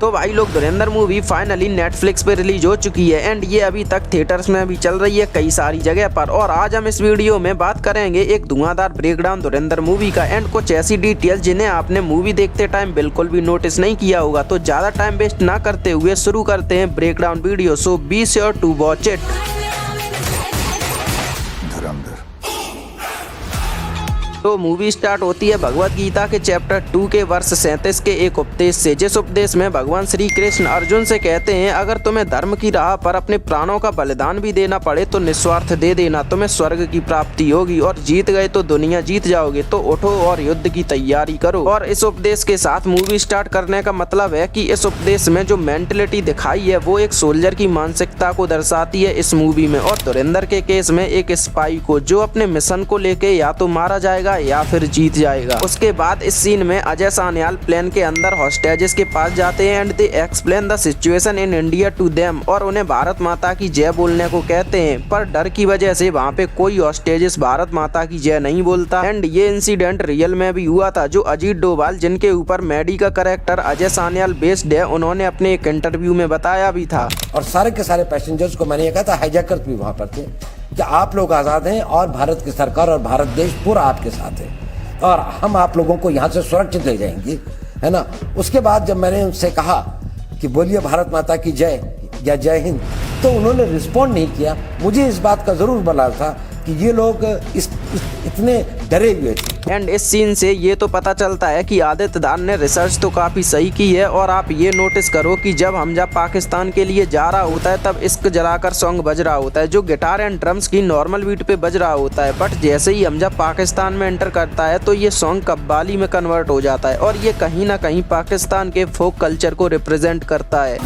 तो भाई लोग धुरंधर मूवी फाइनली नेटफ्लिक्स पे रिलीज हो चुकी है एंड ये अभी तक थिएटर्स में भी चल रही है कई सारी जगह पर। और आज हम इस वीडियो में बात करेंगे एक धुआंधार ब्रेकडाउन धुरंधर मूवी का एंड कुछ ऐसी डिटेल्स जिन्हें आपने मूवी देखते टाइम बिल्कुल भी नोटिस नहीं किया होगा। तो ज्यादा टाइम वेस्ट ना करते हुए शुरू करते हैं breakdown video. So be sure to watch it. तो मूवी स्टार्ट होती है भगवत गीता के चैप्टर 2 के वर्ष 37 के एक उपदेश से, जिस उपदेश में भगवान श्री कृष्ण अर्जुन से कहते हैं अगर तुम्हें धर्म की राह पर अपने प्राणों का बलिदान भी देना पड़े तो निस्वार्थ दे देना, तुम्हें स्वर्ग की प्राप्ति होगी और जीत गए तो दुनिया जीत जाओगे, तो उठो और युद्ध की तैयारी करो। और इस उपदेश के साथ मूवी स्टार्ट करने का मतलब है कि इस उपदेश में जो मेंटेलिटी दिखाई है वो एक सोल्जर की मानसिकता को दर्शाती है इस मूवी में। और धुरंधर के केस में एक स्पाई को जो अपने मिशन को लेके या तो मारा जाएगा या फिर जीत जाएगा। उसके बाद इस सीन में अजय सान्याल प्लेन के अंदर हॉस्टेजेस के पास जाते हैं and they explain the situation in India to them और उन्हें भारत माता की जय बोलने को कहते हैं। पर डर की वजह से वहाँ पे कोई हॉस्टेजेस भारत माता की जय नहीं बोलता एंड ये इंसिडेंट रियल में भी हुआ था। जो अजीत डोभाल जिनके ऊपर मैडी का कैरेक्टर अजय सान्याल बेस्ड है, उन्होंने अपने एक इंटरव्यू में बताया भी था। और सारे के सारे पैसेंजर्स को मैंने ये कहा था, हाईजैकर्स भी वहाँ पर थे, कि आप लोग आज़ाद हैं और भारत की सरकार और भारत देश पूरा आपके साथ है और हम आप लोगों को यहाँ से सुरक्षित ले जाएंगे, है ना। उसके बाद जब मैंने उनसे कहा कि बोलिए भारत माता की जय या जय हिंद, तो उन्होंने रिस्पॉन्ड नहीं किया। मुझे इस बात का ज़रूर बला था कि ये लोग इतने डरे हुए थे। एंड इस सीन से ये तो पता चलता है कि आदित्य दान ने रिसर्च तो काफ़ी सही की है। और आप ये नोटिस करो कि जब हमजा पाकिस्तान के लिए जा रहा होता है तब इश्क जलाकर सॉन्ग बज रहा होता है जो गिटार एंड ड्रम्स की नॉर्मल बीट पे बज रहा होता है। बट जैसे ही हमजा पाकिस्तान में एंटर करता है तो ये सॉन्ग कव्वाली में कन्वर्ट हो जाता है और ये कहीं ना कहीं पाकिस्तान के फोक कल्चर को रिप्रेजेंट करता है।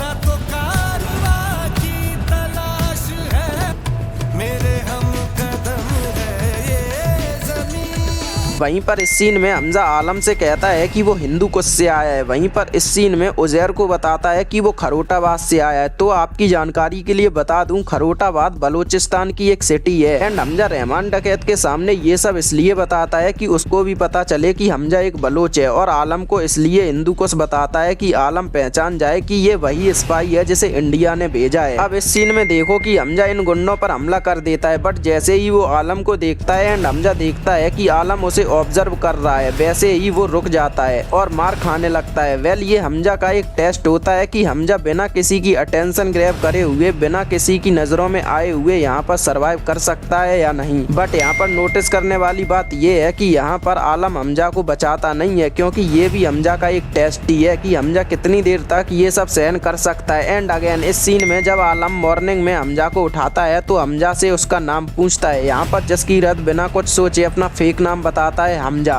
वहीं पर इस सीन में हमजा आलम से कहता है कि वो हिंदू कुश से आया है। वहीं पर इस सीन में उजैर को बताता है कि वो खरोटाबाद से आया है। तो आपकी जानकारी के लिए बता दूं, खरोटाबाद बलूचिस्तान की एक सिटी है एंड हमजा रहमान डकैत के सामने ये सब इसलिए बताता है कि उसको भी पता चले कि हमजा एक बलोच है। और आलम को इसलिए हिंदू कुश बताता है कि आलम पहचान जाए कि ये वही स्पाई है जिसे इंडिया ने भेजा है। अब इस सीन में देखो कि हमजा इन गुंडों पर हमला कर देता है, बट जैसे ही वो आलम को देखता है एंड हमजा देखता है कि आलम उसे ऑब्जर्व कर रहा है, वैसे ही वो रुक जाता है और मार खाने लगता है। वेल ये हमजा का एक टेस्ट होता है कि हमजा बिना किसी की अटेंशन ग्रैब करे हुए, बिना किसी की नजरों में आए हुए यहाँ पर सरवाइव कर सकता है या नहीं। बट यहाँ पर नोटिस करने वाली बात ये है कि यहाँ पर आलम हमजा को बचाता नहीं है, क्योंकि ये भी हमजा का एक टेस्ट ही है कि हमजा कितनी देर तक ये सब सहन कर सकता है। एंड अगेन इस सीन में जब आलम मॉर्निंग में हमजा को उठाता है तो हमजा से उसका नाम पूछता है। यहाँ पर जसकीरत बिना कुछ सोचे अपना फेक नाम बताता है हमजा।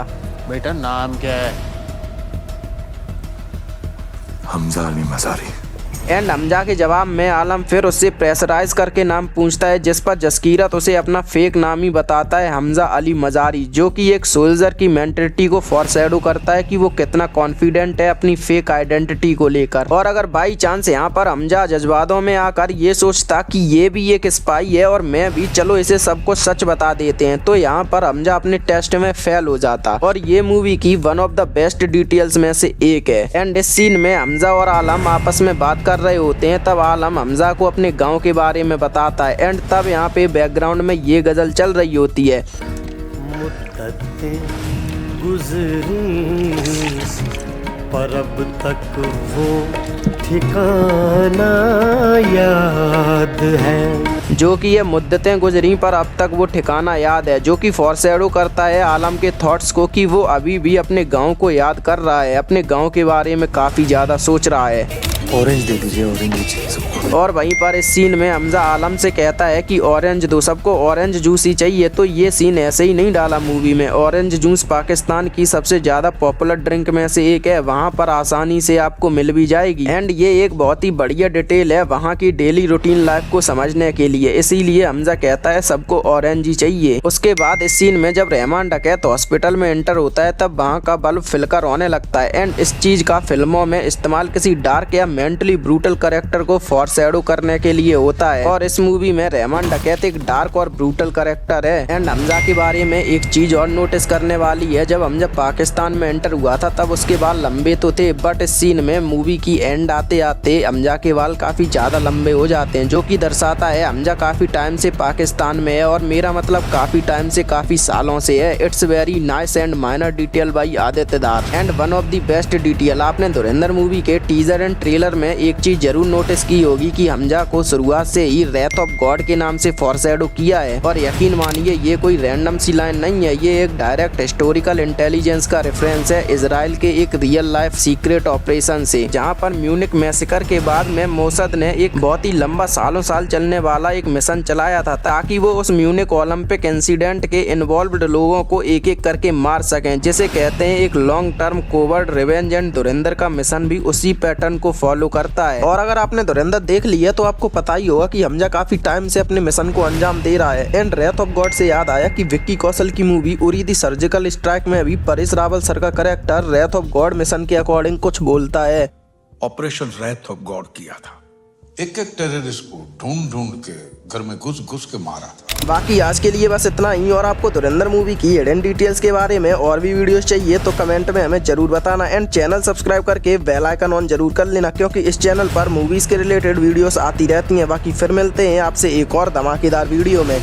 बेटा नाम क्या है? हमजा अली मज़ारी। एंड हमजा के जवाब में आलम फिर उससे प्रेशराइज करके नाम पूछता है, जिस पर जसकीरत उसे अपना फेक नाम ही बताता है, हमजा अली मज़ारी, जो कि एक सोल्जर की मेंटेलिटी को फॉरशैडो करता है कि वो कितना कॉन्फिडेंट है अपनी फेक आइडेंटिटी को लेकर। और अगर बाई चांस यहाँ पर हमजा जज्बातों में आकर ये सोचता कि ये भी एक स्पाई है और मैं भी, चलो इसे सबको सच बता देते हैं, तो यहाँ पर हमजा अपने टेस्ट में फेल हो जाता। और ये मूवी की one of the best details में से एक है। एंड इस सीन में हमजा और आलम आपस में बात कर रहे होते हैं, तब आलम हमजा को अपने गांव के बारे में बताता है एंड तब यहाँ पे बैकग्राउंड में ये गजल चल रही होती है। मुद्दतें गुजरी पर अब तक वो ठिकाना याद है, जो कि ये मुद्दतें गुजरी पर अब तक वो ठिकाना याद है, जो कि फॉरशैडो करता है आलम के थॉट्स को कि वो अभी भी अपने गांव को याद कर रहा है, अपने गांव के बारे में काफ़ी ज़्यादा सोच रहा है। ऑरेंज दे दीजिए, ऑरेंज चाहिए सबको। और वहीं पर इस सीन में हमजा आलम से कहता है कि ऑरेंज दो, सबको ऑरेंज जूस ही चाहिए। तो ये सीन ऐसे ही नहीं डाला मूवी में। ऑरेंज जूस पाकिस्तान की सबसे ज़्यादा पॉपुलर ड्रिंक में से एक है, वहाँ पर आसानी से आपको मिल भी जाएगी। एंड ये एक बहुत ही बढ़िया डिटेल है वहाँ की डेली रूटीन लाइफ को समझने के लिए, इसीलिए हमजा कहता है सबको ऑरेंज ही चाहिए। उसके बाद इस सीन में जब रहमान डकैत हॉस्पिटल में एंटर होता है तब वहाँ का बल्ब फ्लिकर होने लगता है एंड इस चीज़ का फिल्मों में इस्तेमाल किसी डार्क या मेंटली ब्रूटल कैरेक्टर को फॉरशैडो करने के लिए होता है। और इस मूवी में रहमान डकैत एक डार्क और ब्रूटल कैरेक्टर है। एंड हमजा के बारे में एक चीज और नोटिस करने वाली है, जब हमजा पाकिस्तान में एंटर हुआ था तब उसके बाल लंबे तो थे, बट इस सीन में मूवी की एंड आते आते हमजा के बाल काफी ज्यादा लंबे हो जाते हैं, जो कि दर्शाता है हमजा काफी टाइम से पाकिस्तान में है, और मेरा मतलब काफी टाइम से, काफी सालों से है। It's very nice and minor detail by Aditya Dhar and one of the best detail. आपने धुरंधर मूवी के टीजर एंड ट्रेलर में एक चीज जरूर नोटिस की होगी कि हमजा को शुरुआत से ही रेथ ऑफ गॉड के नाम से फॉरशैडो किया है, और यकीन मानिए ये कोई रैंडम सी लाइन नहीं है, ये एक डायरेक्ट हिस्टोरिकल इंटेलिजेंस का रेफरेंस है इजराइल के एक रियल लाइफ सीक्रेट ऑपरेशन से, जहां पर म्यूनिक मैसेकर के बाद में मोसद ने एक बहुत ही लंबा सालों साल चलने वाला एक मिशन चलाया था, ताकि वो उस म्यूनिक ओलंपिक इंसिडेंट के इन्वॉल्व्ड लोगों को एक एक करके मार सकें, जिसे कहते हैं एक long term coward revenge. And धुरंधर का मिशन भी उसी पैटर्न को फॉलो करता है। और अगर आपने धुरंधर देख लिया तो आपको पता ही होगा कि हमजा काफी टाइम से अपने मिशन को अंजाम दे रहा है। एंड रेथ ऑफ गॉड से याद आया कि विक्की कौशल की मूवी उरी दी सर्जिकल स्ट्राइक में भी परेश रावल सर का character Wraith of God mission के अकॉर्डिंग कुछ बोलता है। ऑपरेशन रेथ ऑफ गॉड किया था, एक एक टेररिस्ट को ढूंढ ढूंढ के घर में घुस घुस के मारा था। बाकी आज के लिए बस इतना ही, और आपको धुरंधर मूवी की हिडन डिटेल्स के बारे में और भी वीडियोस चाहिए तो कमेंट में हमें जरूर बताना। एंड चैनल सब्सक्राइब करके बेल आइकन ऑन जरूर कर लेना, क्योंकि इस चैनल पर मूवीज के रिलेटेड वीडियोस आती रहती हैं। बाकी फिर मिलते हैं आपसे एक और धमाकेदार वीडियो में।